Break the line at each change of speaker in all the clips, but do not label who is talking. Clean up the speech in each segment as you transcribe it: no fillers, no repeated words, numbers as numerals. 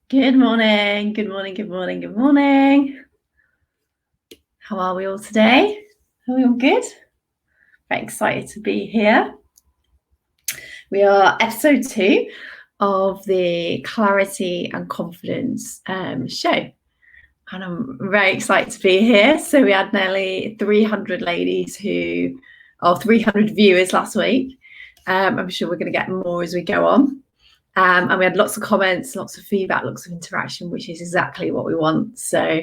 Good morning, good morning, good morning, good morning. How are we all today? Are we all good? Very excited to be here. We are episode 2 of the Clarity and Confidence show. And I'm very excited to be here. So we had nearly 300 300 viewers last week. I'm sure we're going to get more as we go on. And we had lots of comments, lots of feedback, lots of interaction, which is exactly what we want. So,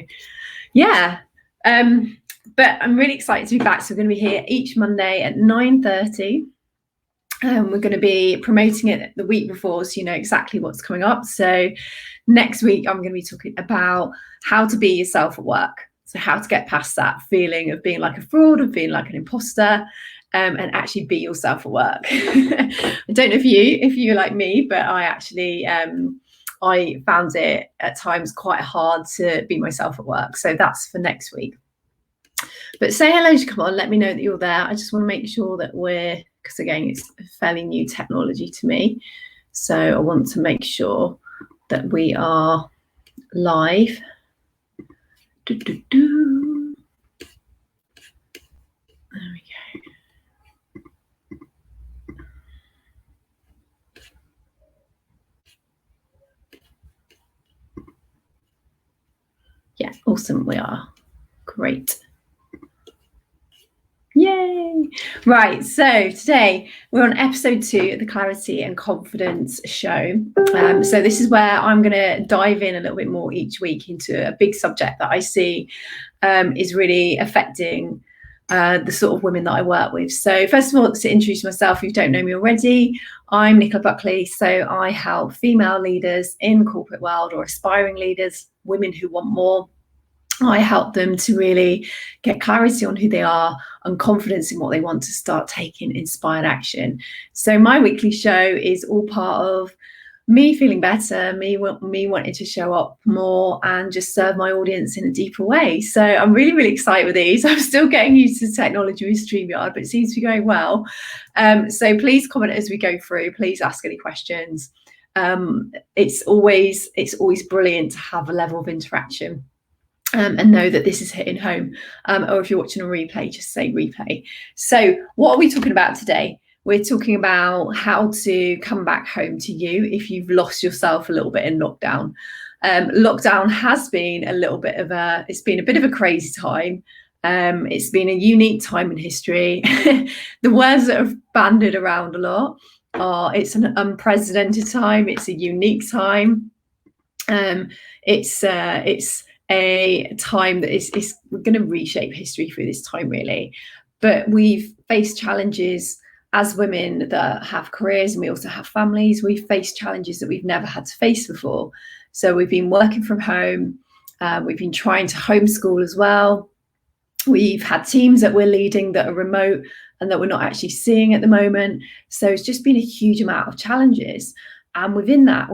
yeah. But I'm really excited to be back. So we're going to be here each Monday at 9:30. We're going to be promoting it the week before, so you know exactly what's coming up. So next week, I'm going to be talking about how to be yourself at work. So how to get past that feeling of being like a fraud, of being like an imposter, and actually be yourself at work. I don't know if you're like me, but I actually I found it at times quite hard to be myself at work. So that's for next week. But say hello to come on, let me know that you're there. I just want to make sure that because again, it's fairly new technology to me. So I want to make sure that we are live. There we go. Yeah, awesome, we are. Great. Yay! Right, so today we're on episode 2 of the Clarity and Confidence show. So this is where I'm going to dive in a little bit more each week into a big subject that I see is really affecting the sort of women that I work with. So first of all, to introduce myself, if you don't know me already, I'm Nicola Buckley. So I help female leaders in corporate world or aspiring leaders, women who want more. I help them to really get clarity on who they are and confidence in what they want to start taking inspired action. So my weekly show is all part of me feeling better, me wanting to show up more and just serve my audience in a deeper way. So I'm really, really excited with these. I'm still getting used to the technology with StreamYard, but it seems to be going well. So please comment as we go through. Please ask any questions. It's always brilliant to have a level of interaction. And know that this is hitting home. Or if you're watching a replay, just say replay. So what are we talking about today? We're talking about how to come back home to you if you've lost yourself a little bit in lockdown. Lockdown has been it's been a bit of a crazy time. It's been a unique time in history. The words that have banded around a lot are it's an unprecedented time. It's a unique time. It's a time that is we're going to reshape history through this time, really. But we've faced challenges as women that have careers, and we also have families. We've faced challenges that we've never had to face before. So we've been working from home. We've been trying to homeschool as well. We've had teams that we're leading that are remote and that we're not actually seeing at the moment. So it's just been a huge amount of challenges. And within that,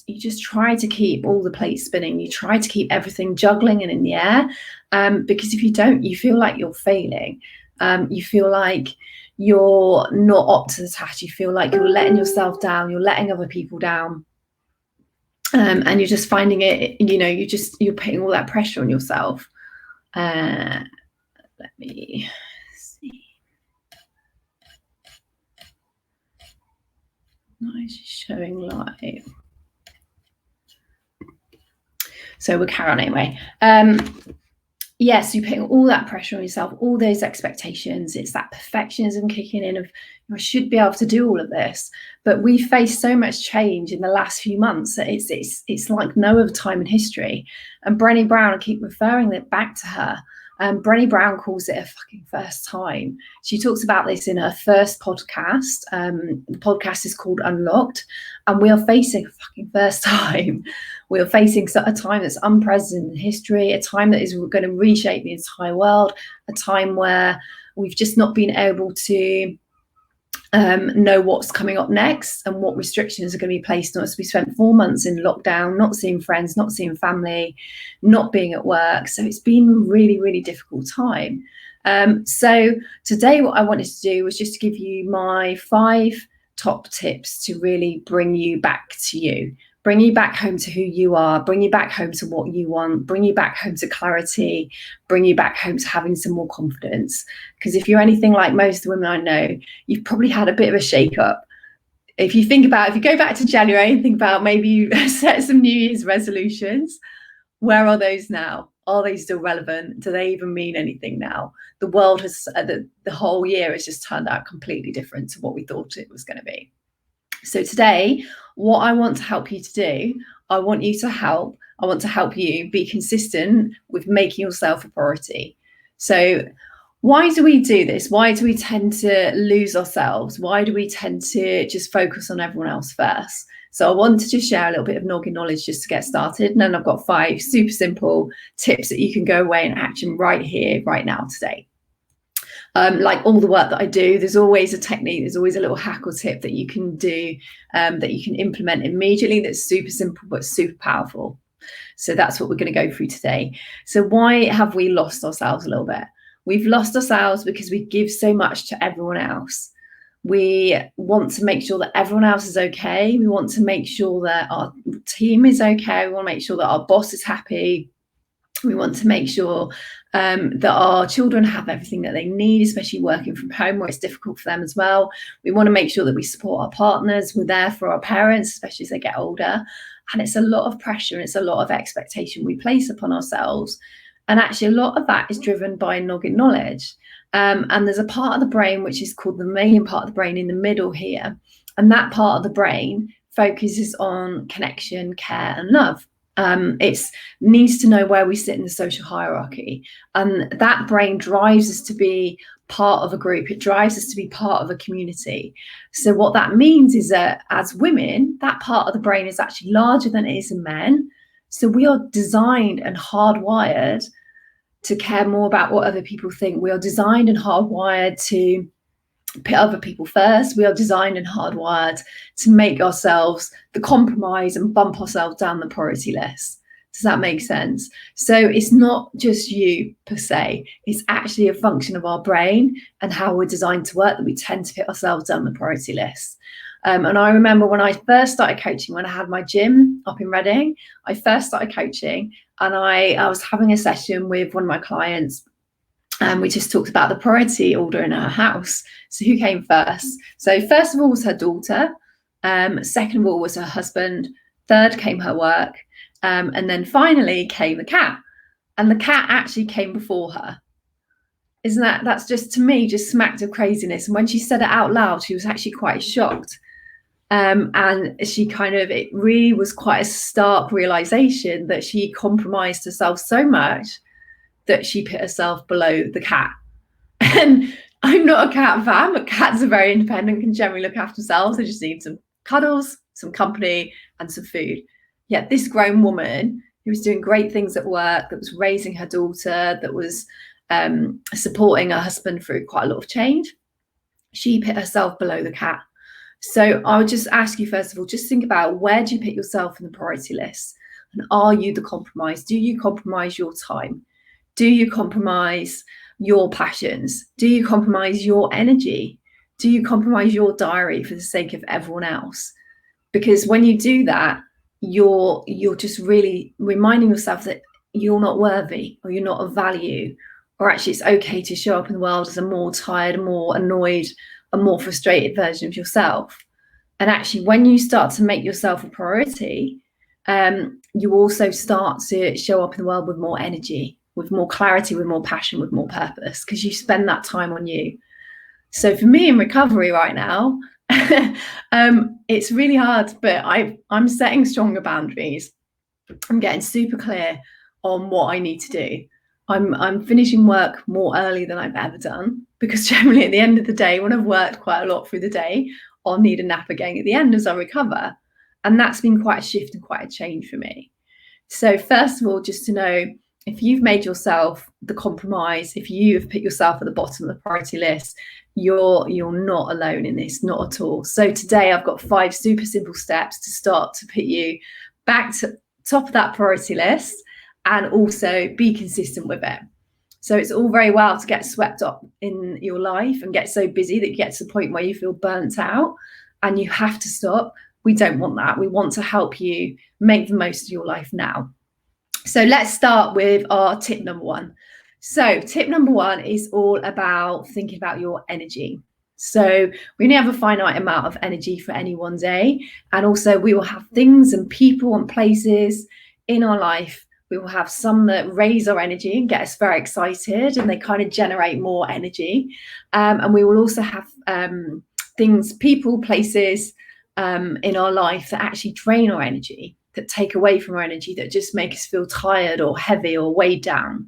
you just try to keep all the plates spinning. You try to keep everything juggling and in the air, because if you don't, you feel like you're failing. You feel like you're not up to the task. You feel like you're letting yourself down. You're letting other people down, and you're just finding it. You're putting all that pressure on yourself. Let me see. Nice, showing live. So we'll carry on anyway. Yes, you're putting all that pressure on yourself, all those expectations. It's that perfectionism kicking in of, I should be able to do all of this. But we faced so much change in the last few months that it's like no other time in history. And Brené Brown, I keep referring it back to her. Brené Brown calls it a fucking first time. She talks about this in her first podcast. The podcast is called Unlocked, and we are facing a fucking first time. We are facing a time that's unprecedented in history, a time that is going to reshape the entire world, a time where we've just not been able to know what's coming up next and what restrictions are going to be placed on us. We spent 4 months in lockdown, not seeing friends, not seeing family, not being at work. So it's been a really, really difficult time. So today what I wanted to do was just to give you my 5 top tips to really bring you back to you, bring you back home to who you are, bring you back home to what you want, bring you back home to clarity, bring you back home to having some more confidence. Because if you're anything like most of the women I know, you've probably had a bit of a shake up. If you go back to January and think about maybe you set some New Year's resolutions, where are those now? Are they still relevant? Do they even mean anything now? The world has, the whole year has just turned out completely different to what we thought it was going to be. So today, what I want to help you to do, I want to help you be consistent with making yourself a priority. So why do we do this? Why do we tend to lose ourselves? Why do we tend to just focus on everyone else first? So I wanted to share a little bit of noggin knowledge just to get started. And then I've got 5 super simple tips that you can go away and action right here, right now, today. Like all the work that I do, there's always a technique, there's always a little hack or tip that you can do, that you can implement immediately, that's super simple but super powerful. So that's what we're going to go through today. So why have we lost ourselves a little bit? We've lost ourselves because we give so much to everyone else. We want to make sure that everyone else is okay. We want to make sure that our team is okay. We want to make sure that our boss is happy. We want to make sure that our children have everything that they need, especially working from home where it's difficult for them as well. We want to make sure that we support our partners. We're there for our parents, especially as they get older. And it's a lot of pressure and it's a lot of expectation we place upon ourselves. And actually a lot of that is driven by noggin knowledge. And there's a part of the brain which is called the mammalian part of the brain in the middle here. And that part of the brain focuses on connection, care, and love. It needs to know where we sit in the social hierarchy. And that brain drives us to be part of a group. It drives us to be part of a community. So what that means is that as women, that part of the brain is actually larger than it is in men. So we are designed and hardwired to care more about what other people think. We are designed and hardwired to put other people first. We are designed and hardwired to make ourselves the compromise and bump ourselves down the priority list. Does that make sense? So it's not just you per se. It's actually a function of our brain and how we're designed to work that we tend to put ourselves down the priority list. And I remember when I first started coaching, when I had my gym up in Reading, I first started coaching and I was having a session with one of my clients. And we just talked about the priority order in her house. So who came first? So first of all was her daughter. Second of all was her husband. Third came her work. And then finally came the cat. And the cat actually came before her. Isn't that's just, to me, just smacked of craziness. And when she said it out loud, she was actually quite shocked. And she it really was quite a stark realization that she compromised herself so much that she put herself below the cat. And I'm not a cat fan, but cats are very independent, can generally look after themselves. They just need some cuddles, some company, and some food. Yet this grown woman who was doing great things at work, that was raising her daughter, that was supporting her husband through quite a lot of change, she put herself below the cat. So I would just ask you, first of all, just think about, where do you put yourself in the priority list? And are you the compromise? Do you compromise your time? Do you compromise your passions? Do you compromise your energy? Do you compromise your diary for the sake of everyone else? Because when you do that, you're just really reminding yourself that you're not worthy, or you're not of value, or actually it's okay to show up in the world as a more tired, a more annoyed, a more frustrated version of yourself. And actually, when you start to make yourself a priority, you also start to show up in the world with more energy, with more clarity, with more passion, with more purpose, because you spend that time on you. So for me in recovery right now, it's really hard, but I'm setting stronger boundaries. I'm getting super clear on what I need to do. I'm finishing work more early than I've ever done, because generally at the end of the day, when I've worked quite a lot through the day, I'll need a nap again at the end as I recover. And that's been quite a shift and quite a change for me. So first of all, just to know, if you've made yourself the compromise, if you have put yourself at the bottom of the priority list, you're not alone in this, not at all. So today I've got 5 super simple steps to start to put you back to top of that priority list, and also be consistent with it. So it's all very well to get swept up in your life and get so busy that you get to the point where you feel burnt out and you have to stop. We don't want that. We want to help you make the most of your life now. So let's start with our tip number one. So tip number one is all about thinking about your energy. So we only have a finite amount of energy for any one day. And also we will have things and people and places in our life. We will have some that raise our energy and get us very excited, and they kind of generate more energy. And we will also have things, people, places in our life that actually drain our energy, that take away from our energy, that just make us feel tired or heavy or weighed down.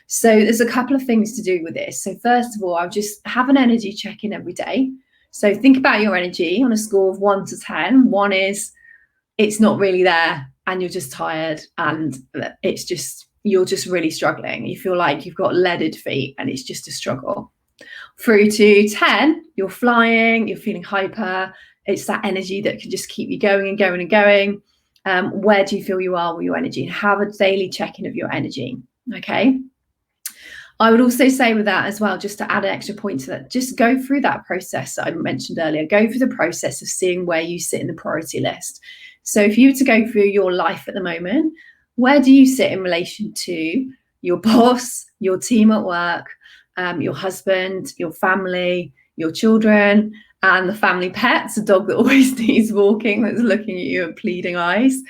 So there's a couple of things to do with this. So first of all, I'll just have an energy check-in every day. So think about your energy on a score of 1 to 10. 1 is it's not really there and you're just tired and it's just, you're just really struggling. You feel like you've got leaded feet and it's just a struggle. Through to 10, you're flying, you're feeling hyper. It's that energy that can just keep you going and going and going. Where do you feel you are with your energy? Have a daily check-in of your energy. Okay. I would also say with that as well, just to add an extra point to that, just go through that process that I mentioned earlier. Go through the process of seeing where you sit in the priority list. So if you were to go through your life at the moment, where do you sit in relation to your boss, your team at work, your husband, your family, your children, and the family pets, a dog that always needs walking, that's looking at you with pleading eyes?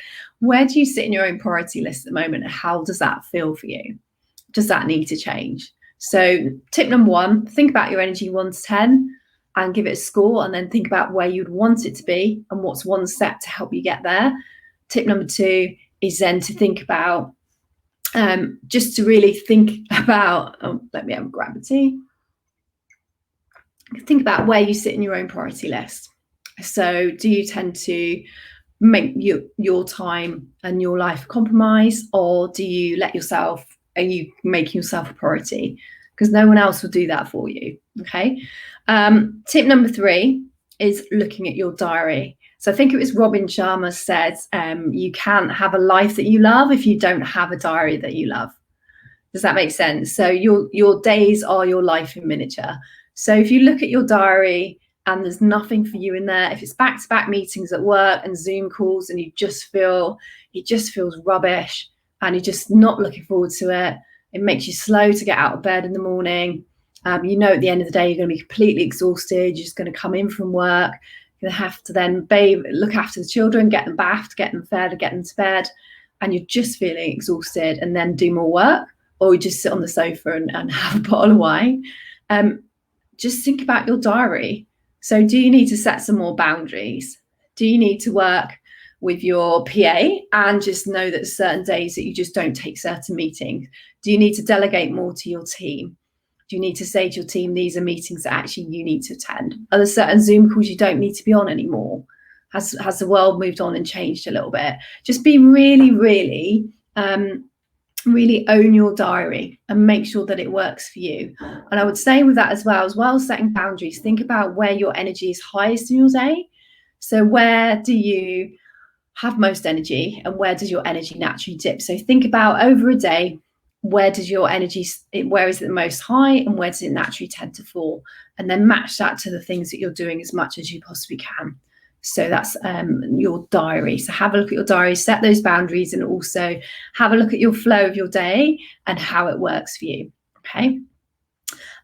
Where do you sit in your own priority list at the moment? And how does that feel for you? Does that need to change? So tip number one, think about your energy 1 to 10 and give it a score, and then think about where you'd want it to be and what's one step to help you get there. Tip number 2 is then to think about, just to really think about, let me have a grab of tea. Think about where you sit in your own priority list. So do you tend to make your time and your life a compromise, or do you let yourself, are you making yourself a priority? Because no one else will do that for you. Okay. Tip number 3 is looking at your diary. So I think it was Robin Sharma said, you can't have a life that you love if you don't have a diary that you love. Does that make sense? So your days are your life in miniature. So if you look at your diary and there's nothing for you in there, if it's back-to-back meetings at work and Zoom calls and you just feel, it just feels rubbish and you're just not looking forward to it, it makes you slow to get out of bed in the morning. You know, at the end of the day, you're going to be completely exhausted. You're just going to come in from work. You're going to have to then look after the children, get them bathed, get them fed, get them to bed. And you're just feeling exhausted, and then do more work, or you just sit on the sofa and have a bottle of wine. Just think about your diary. So do you need to set some more boundaries? Do you need to work with your PA and just know that certain days that you just don't take certain meetings? Do you need to delegate more to your team? Do you need to say to your team, these are meetings that actually you need to attend? Are there certain Zoom calls you don't need to be on anymore? Has the world moved on and changed a little bit? Just be really, really, really own your diary and make sure that it works for you. And I would say with that as well setting boundaries, think about where your energy is highest in your day. So where do you have most energy and where does your energy naturally dip? So think about over a day, where does your energy, where is it the most high and where does it naturally tend to fall? And then match that to the things that you're doing as much as you possibly can. So that's your diary. So have a look at your diary, set those boundaries, and also have a look at your flow of your day and how it works for you. Okay.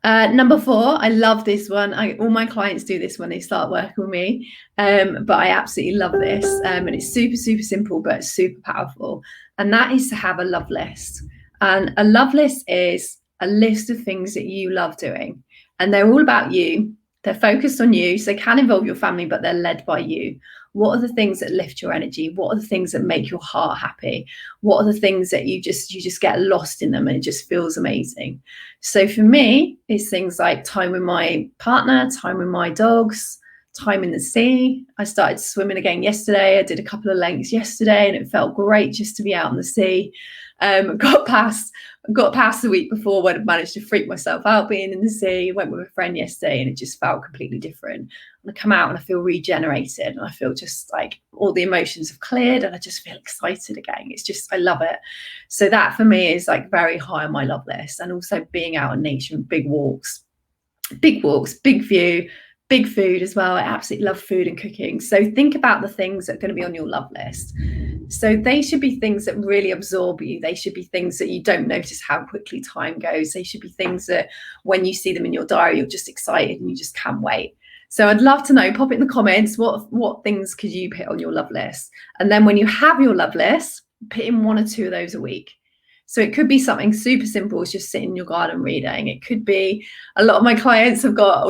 Number 4, I love this one. All my clients do this when they start working with me, but I absolutely love this. And it's super, super simple, but super powerful. And that is to have a love list. And a love list is a list of things that you love doing. And they're all about you. They're focused on you. So they can involve your family, but they're led by you. What are the things that lift your energy? What are the things that make your heart happy? What are the things that you just get lost in them and it just feels amazing? So for me, it's things like time with my partner, time with my dogs, time in the sea. I started swimming again yesterday. I did a couple of lengths yesterday and it felt great just to be out in the sea. Got past the week before when I managed to freak myself out being in the sea. Went with a friend yesterday and it just felt completely different. And I come out and I feel regenerated and I feel just like all the emotions have cleared and I just feel excited again. It's just, I love it. So that for me is like very high on my love list. And also being out in nature and big walks, big view, Big food as well. I absolutely love food and cooking. So think about the things that are going to be on your love list. So they should be things that really absorb you. They should be things that you don't notice how quickly time goes. They should be things that when you see them in your diary, you're just excited and you just can't wait. So I'd love to know, pop it in the comments, what things could you put on your love list? And then when you have your love list, put in 1 or 2 of those a week. So it could be something super simple as just sitting in your garden reading. It could be, a lot of my clients have got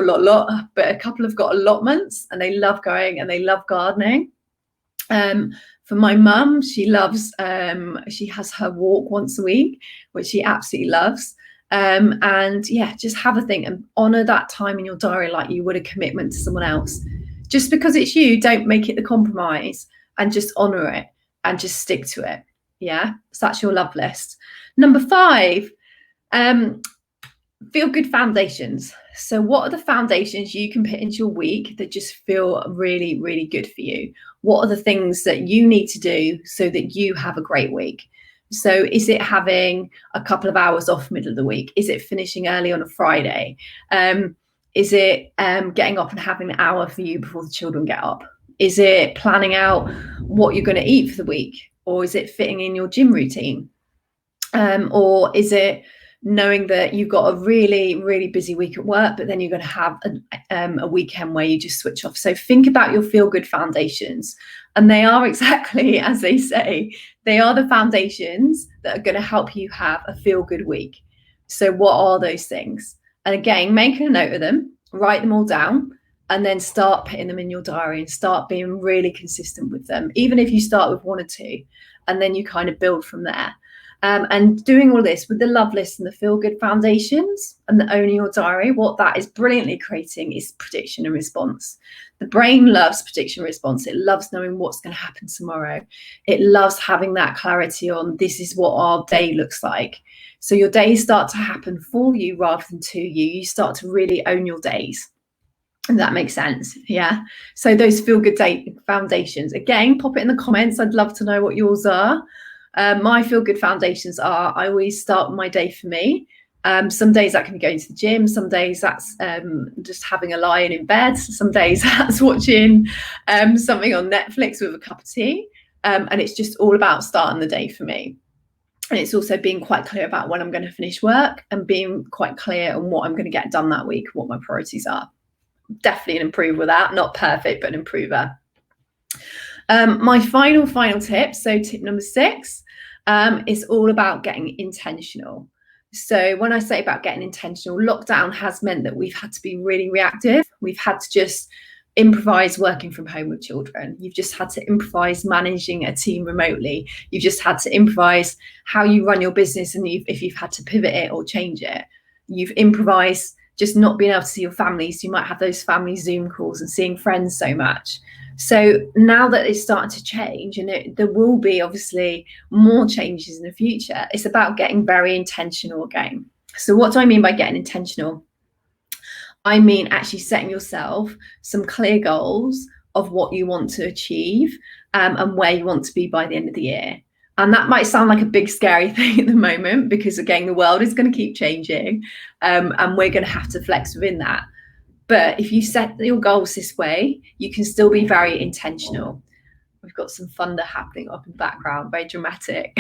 but a couple have got allotments and they love going and they love gardening. For my mum, she loves, she has her walk once a week, which she absolutely loves. And yeah, just have a think and honor that time in your diary like you would a commitment to someone else. Just because it's you, don't make it the compromise, and just honor it and just stick to it. Yeah, so that's your love list. Number 5, feel good foundations. So what are the foundations you can put into your week that just feel really, really good for you? What are the things that you need to do so that you have a great week? So is it having a couple of hours off middle of the week? Is it finishing early on a Friday? Is it getting up and having an hour for you before the children get up? Is it planning out what you're going to eat for the week? Or is it fitting in your gym routine? Or is it knowing that you've got a really, really busy week at work, but then you're going to have a weekend where you just switch off? So think about your feel-good foundations. And they are exactly as they say. They are the foundations that are going to help you have a feel-good week. So what are those things? And again, make a note of them, write them all down, and then start putting them in your diary and start being really consistent with them. Even if you start with 1 or 2, and then you kind of build from there. And doing all this with the love list and the feel-good foundations and the owning your diary, what that is brilliantly creating is prediction and response. The brain loves prediction and response. It loves knowing what's going to happen tomorrow. It loves having that clarity on this is what our day looks like. So your days start to happen for you rather than to you. You start to really own your days. And that makes sense. Yeah. So those feel-good day foundations, again, pop it in the comments. I'd love to know what yours are. My feel-good foundations are, I always start my day for me. Some days that can be going to the gym. Some days that's just having a lie-in in bed. Some days that's watching something on Netflix with a cup of tea. And it's just all about starting the day for me. And it's also being quite clear about when I'm going to finish work and being quite clear on what I'm going to get done that week, what my priorities are. Definitely an improver with that. Not perfect, but an improver. My final tip, so tip number 6, is all about getting intentional. So when I say about getting intentional, lockdown has meant that we've had to be really reactive. We've had to just improvise working from home with children. You've just had to improvise managing a team remotely. You've just had to improvise how you run your business, and if you've had to pivot it or change it. You've improvised just not being able to see your families. You might have those family Zoom calls and seeing friends so much. So now that it's starting to change, and there will be obviously more changes in the future, it's about getting very intentional again. So what do I mean by getting intentional? I mean actually setting yourself some clear goals of what you want to achieve and where you want to be by the end of the year. And that might sound like a big scary thing at the moment, because again, the world is going to keep changing and we're going to have to flex within that. But if you set your goals this way, you can still be very intentional. We've got some thunder happening up in the background, very dramatic.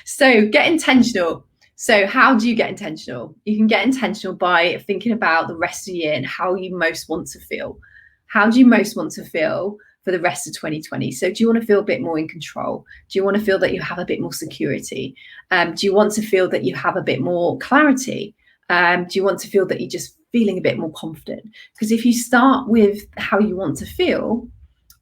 So get intentional. So how do you get intentional? You can get intentional by thinking about the rest of the year and how you most want to feel. How do you most want to feel for the rest of 2020? So do you want to feel a bit more in control? Do you want to feel that you have a bit more security? Do you want to feel that you have a bit more clarity? Do you want to feel that you're just feeling a bit more confident? Because if you start with how you want to feel,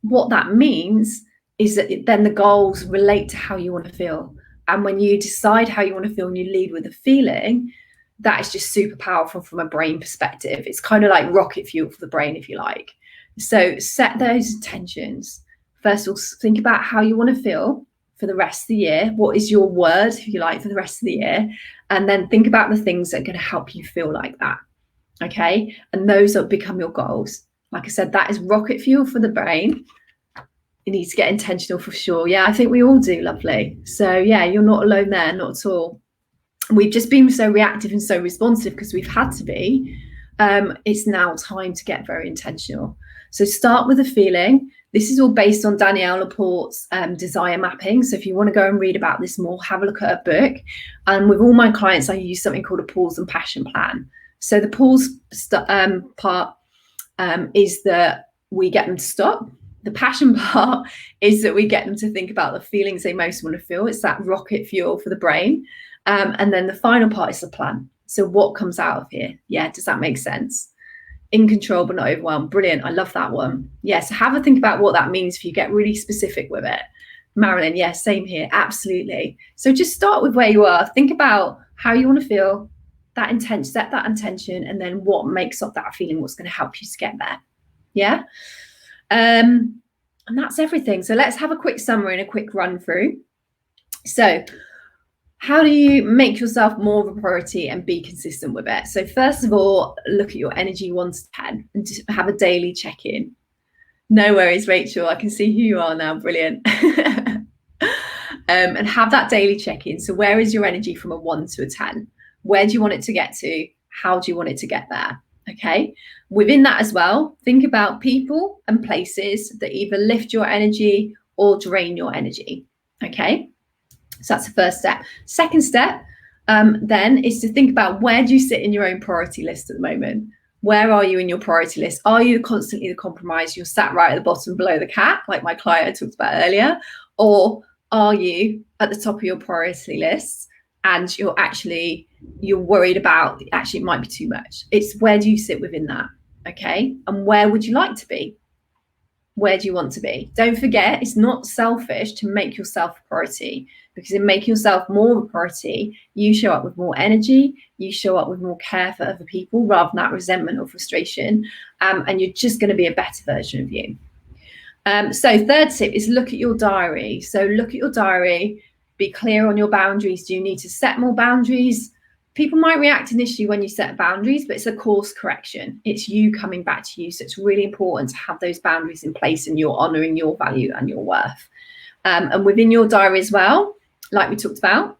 what that means is that then the goals relate to how you want to feel. And when you decide how you want to feel and you lead with a feeling, that is just super powerful from a brain perspective. It's kind of like rocket fuel for the brain, if you like. So set those intentions. First of all, think about how you want to feel for the rest of the year. What is your word, if you like, for the rest of the year? And then think about the things that are going to help you feel like that. Okay. And those will become your goals. Like I said, that is rocket fuel for the brain. You need to get intentional for sure. Yeah, I think we all do, lovely. So yeah, you're not alone there, not at all. We've just been so reactive and so responsive because we've had to be. it's now time to get very intentional. So start with a feeling. This is all based on Danielle Laporte's desire mapping. So if you want to go and read about this more, have a look at her book. And with all my clients, I use something called a pause and passion plan. So the pause part is that we get them to stop. The passion part is that we get them to think about the feelings they most want to feel. It's that rocket fuel for the brain. And then the final part is the plan. So what comes out of here? Yeah, does that make sense? In control but not overwhelmed. Brilliant. I love that one. Yeah, so have a think about what that means for you. Get really specific with it. Marilyn, yeah, same here. Absolutely. So just start with where you are. Think about how you want to feel, that intent, set that intention, and then what makes up that feeling, what's going to help you to get there. Yeah. And that's everything. So let's have a quick summary and a quick run through. So how do you make yourself more of a priority and be consistent with it? So first of all, look at your energy 1 to 10 and just have a daily check-in. No worries, Rachel. I can see who you are now. Brilliant. And have that daily check-in. So where is your energy from a 1 to a 10? Where do you want it to get to? How do you want it to get there? Okay. Within that as well, think about people and places that either lift your energy or drain your energy. Okay. So that's the first step. Second step then is to think about, where do you sit in your own priority list at the moment? Where are you in your priority list? Are you constantly the compromise? You're sat right at the bottom below the cat, like my client I talked about earlier, or are you at the top of your priority list and you're worried about, actually it might be too much? It's where do you sit within that? Okay. And where would you like to be? Where do you want to be? Don't forget, it's not selfish to make yourself a priority, because in making yourself more of a priority, you show up with more energy, you show up with more care for other people rather than that resentment or frustration, and you're just going to be a better version of you. So third tip is look at your diary. So look at your diary, be clear on your boundaries. Do you need to set more boundaries? People might react initially when you set boundaries, but it's a course correction. It's you coming back to you. So it's really important to have those boundaries in place and you're honoring your value and your worth. And within your diary as well, like we talked about,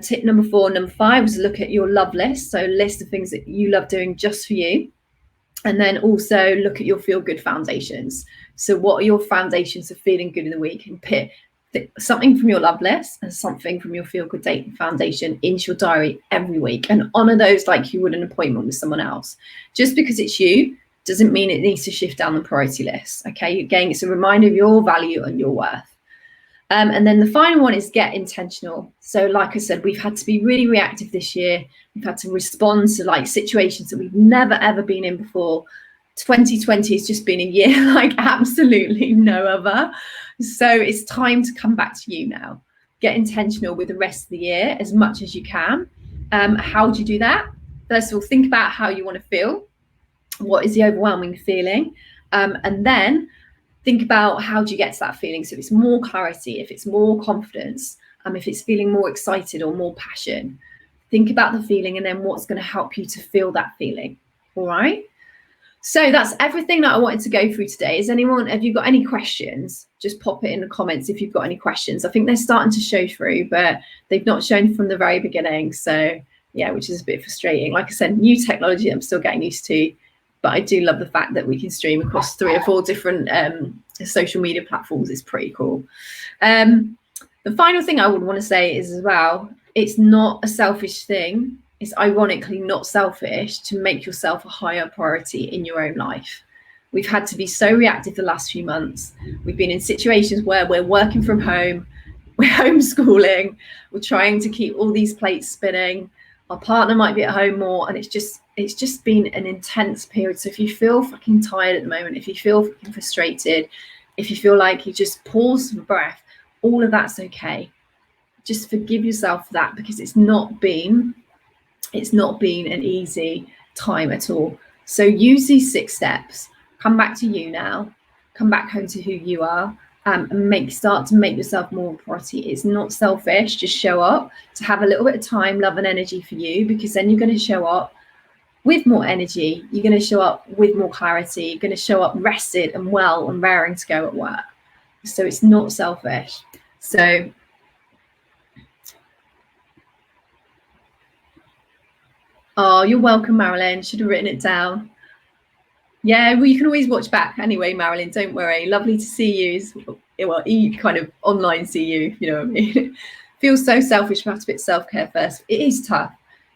tip number 4, number 5 was look at your love list. So list of things that you love doing just for you. And then also look at your feel good foundations. So what are your foundations of feeling good in the week? And pick something from your love list and something from your feel good date foundation into your diary every week, and honor those like you would an appointment with someone else. Just because it's you doesn't mean it needs to shift down the priority list. Okay, again, it's a reminder of your value and your worth. And then the final one is get intentional. So like I said, we've had to be really reactive this year. We've had to respond to like situations that we've never ever been in before. 2020 has just been a year like absolutely no other. So it's time to come back to you now. Get intentional with the rest of the year as much as you can. How do you do that? First of all, think about how you want to feel. What is the overwhelming feeling? And then think about, how do you get to that feeling? So if it's more clarity, if it's more confidence, if it's feeling more excited or more passion, think about the feeling and then what's going to help you to feel that feeling. All right. So that's everything that I wanted to go through today. Have you got any questions? Just pop it in the comments if you've got any questions. I think they're starting to show through, but they've not shown from the very beginning. So yeah, which is a bit frustrating. Like I said, new technology I'm still getting used to, but I do love the fact that we can stream across 3 or 4 different social media platforms. It's pretty cool. The final thing I would want to say is as well, it's not a selfish thing. It's ironically not selfish to make yourself a higher priority in your own life. We've had to be so reactive the last few months. We've been in situations where we're working from home, we're homeschooling, we're trying to keep all these plates spinning. Our partner might be at home more, and it's just been an intense period. So if you feel fucking tired at the moment, if you feel fucking frustrated, if you feel like you just pause for breath, all of that's okay. Just forgive yourself for that, because it's not been an easy time at all. So use these 6 steps. Come back to you now. Come back home to who you are, and start to make yourself more priority. It's not selfish. Just show up to have a little bit of time, love, and energy for you, because then you're going to show up with more energy. You're going to show up with more clarity. You're going to show up rested and well and raring to go at work. So it's not selfish. So Oh, you're welcome, Marilyn. Should have written it down. Yeah, well, you can always watch back anyway, Marilyn. Don't worry. Lovely to see you. Well, kind of online see you. You know what I mean? Feels so selfish. We have to put self-care first. It is tough.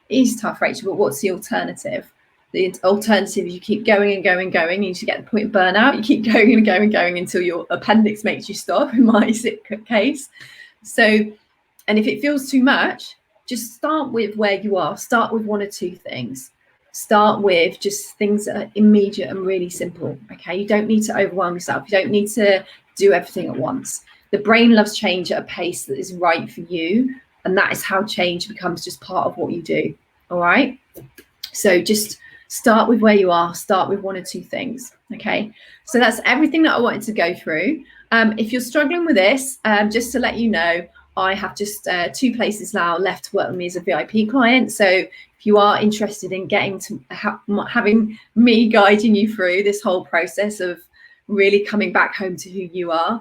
It is tough, Rachel. But what's the alternative? The alternative is you keep going and going and going. You should get the point of burnout. You keep going and going and going until your appendix makes you stop. In my sick case. So, and if it feels too much, just start with where you are. Start with one or two things. Start with just things that are immediate and really simple. Okay, you don't need to overwhelm yourself. You don't need to do everything at once. The brain loves change at a pace that is right for you, and that is how change becomes just part of what you do. All right, so just start with where you are. Start with one or two things. Okay, so that's everything that I wanted to go through. If you're struggling with this, just to let you know, I have just 2 places now left to work with me as a VIP client. So if you are interested in getting to having me guiding you through this whole process of really coming back home to who you are,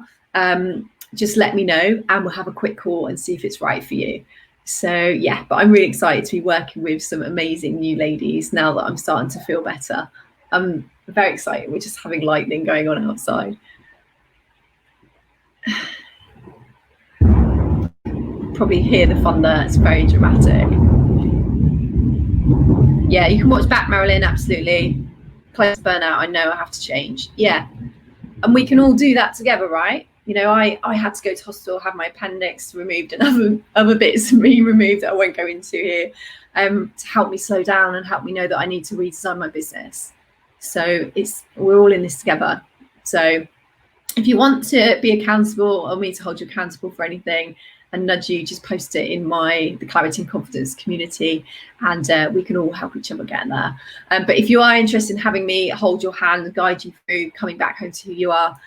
just let me know and we'll have a quick call and see if it's right for you. So yeah, but I'm really excited to be working with some amazing new ladies now that I'm starting to feel better. I'm very excited. We're just having lightning going on outside. Probably hear the thunder. It's very dramatic. Yeah, you can watch back, Marilyn. Absolutely. Close burnout. I know I have to change. Yeah, and we can all do that together, right? You know, I had to go to hospital, have my appendix removed and other bits removed that I won't go into here, to help me slow down and help me know that I need to redesign my business. So we're all in this together. So if you want to be accountable or me to hold you accountable for anything and nudge you, just post it in the Clarity and Confidence community, and we can all help each other get there. But if you are interested in having me hold your hand and guide you through coming back home to who you are,